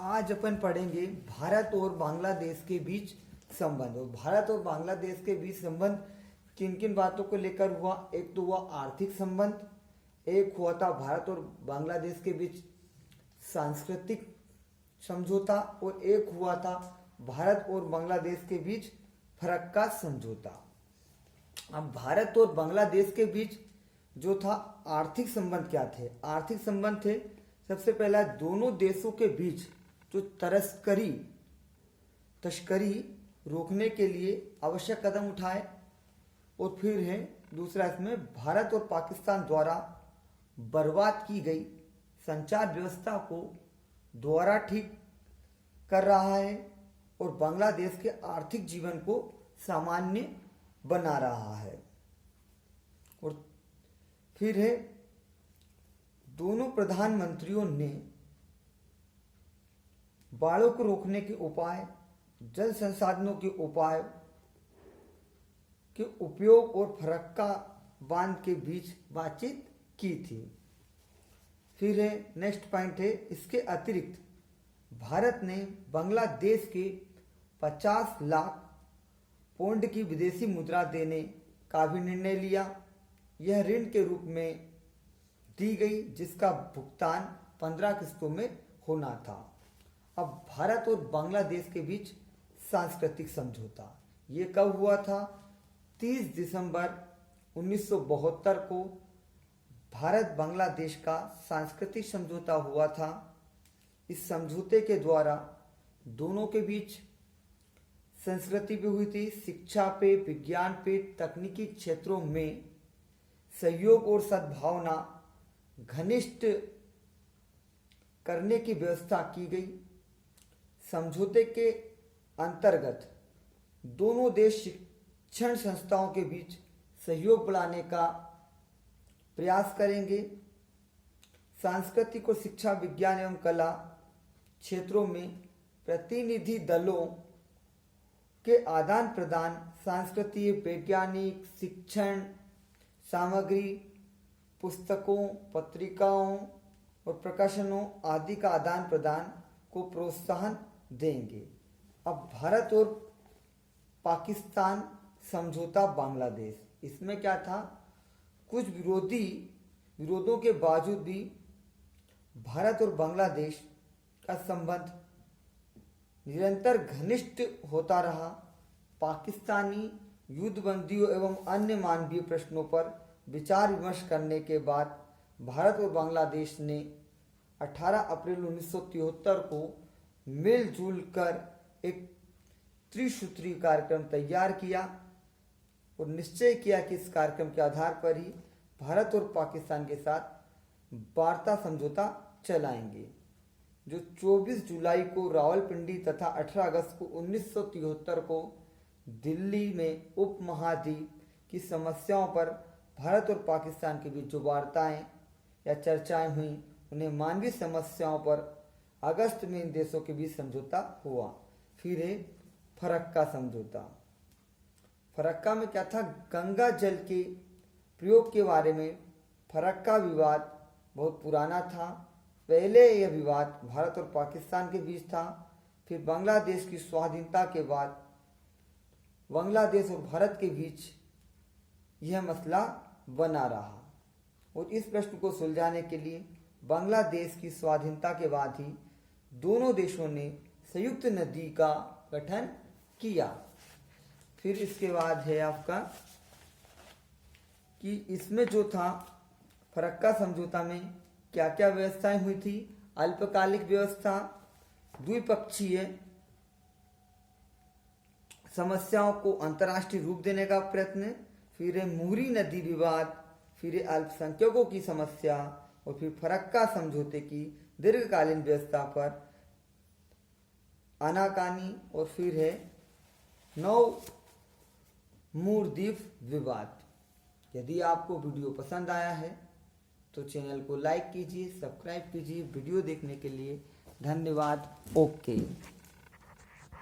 आज अपन पढ़ेंगे भारत और बांग्लादेश के बीच संबंध। और भारत और बांग्लादेश के बीच संबंध किन किन बातों को लेकर हुआ। एक तो हुआ आर्थिक संबंध, एक हुआ था भारत और बांग्लादेश के बीच सांस्कृतिक समझौता, और एक हुआ था भारत और बांग्लादेश के बीच फरक्का समझौता। अब भारत और बांग्लादेश के बीच जो था आर्थिक संबंध क्या थे? आर्थिक संबंध थे सबसे पहला दोनों देशों के बीच जो तस्करी रोकने के लिए आवश्यक कदम उठाए, और फिर है दूसरा इसमें भारत और पाकिस्तान द्वारा बर्बाद की गई संचार व्यवस्था को दोबारा ठीक कर रहा है और बांग्लादेश के आर्थिक जीवन को सामान्य बना रहा है। और फिर है दोनों प्रधानमंत्रियों ने बाढ़ों को रोकने के उपाय, जल संसाधनों के उपाय के उपयोग और फरक्का बांध के बीच बातचीत की थी। फिर है नेक्स्ट पॉइंट है, इसके अतिरिक्त भारत ने बांग्लादेश के 50 लाख पौंड की विदेशी मुद्रा देने का भी निर्णय लिया। यह ऋण के रूप में दी गई, जिसका भुगतान 15 किस्तों में होना था। अब भारत और बांग्लादेश के बीच सांस्कृतिक समझौता, ये कब हुआ था? 30 दिसंबर 1972 को भारत बांग्लादेश का सांस्कृतिक समझौता हुआ था। इस समझौते के द्वारा दोनों के बीच संस्कृति भी हुई थी, शिक्षा पे, विज्ञान पे, तकनीकी क्षेत्रों में सहयोग और सद्भावना घनिष्ठ करने की व्यवस्था की गई। समझौते के अंतर्गत दोनों देश शिक्षण संस्थाओं के बीच सहयोग बढ़ाने का प्रयास करेंगे। सांस्कृतिक और शिक्षा, विज्ञान एवं कला क्षेत्रों में प्रतिनिधि दलों के आदान प्रदान, सांस्कृतिक, वैज्ञानिक, शिक्षण सामग्री, पुस्तकों, पत्रिकाओं और प्रकाशनों आदि का आदान प्रदान को प्रोत्साहन देंगे। अब भारत और पाकिस्तान समझौता बांग्लादेश, इसमें क्या था? कुछ विरोधों के बावजूद भी भारत और बांग्लादेश का संबंध निरंतर घनिष्ठ होता रहा। पाकिस्तानी युद्धबंदियों एवं अन्य मानवीय प्रश्नों पर विचार विमर्श करने के बाद भारत और बांग्लादेश ने 18 अप्रैल 1973 को मिलजुल कर एक त्रिसूत्री कार्यक्रम तैयार किया और निश्चय किया कि इस कार्यक्रम के आधार पर ही भारत और पाकिस्तान के साथ वार्ता समझौता चलाएंगे, जो 24 जुलाई को रावलपिंडी तथा 18 अगस्त को 1973 को दिल्ली में उपमहाद्वीप की समस्याओं पर भारत और पाकिस्तान के बीच जो वार्ताएं या चर्चाएं हुई, उन्हें मानवीय समस्याओं पर अगस्त में इन देशों के बीच समझौता हुआ। फिर है फरक्का समझौता। फरक्का में क्या था? गंगा जल के प्रयोग के बारे में फरक्का विवाद बहुत पुराना था। पहले यह विवाद भारत और पाकिस्तान के बीच था, फिर बांग्लादेश की स्वाधीनता के बाद बांग्लादेश और भारत के बीच यह मसला बना रहा। और इस प्रश्न को सुलझाने के लिए बांग्लादेश की स्वाधीनता के बाद ही दोनों देशों ने संयुक्त नदी का गठन किया। फिर इसके बाद है आपका कि इसमें जो था फरक्का समझौता में क्या क्या व्यवस्थाएं हुई थी? अल्पकालिक व्यवस्था, द्विपक्षीय समस्याओं को अंतर्राष्ट्रीय रूप देने का प्रयत्न, फिर है मुहरी नदी विवाद, फिर है अल्पसंख्यकों की समस्या, और फिर फरक्का समझौते की दीर्घकालीन व्यवस्था पर आनाकानी, और फिर है नौ मूरद्वीप विवाद। यदि आपको वीडियो पसंद आया है तो चैनल को लाइक कीजिए, सब्सक्राइब कीजिए। वीडियो देखने के लिए धन्यवाद। ओके।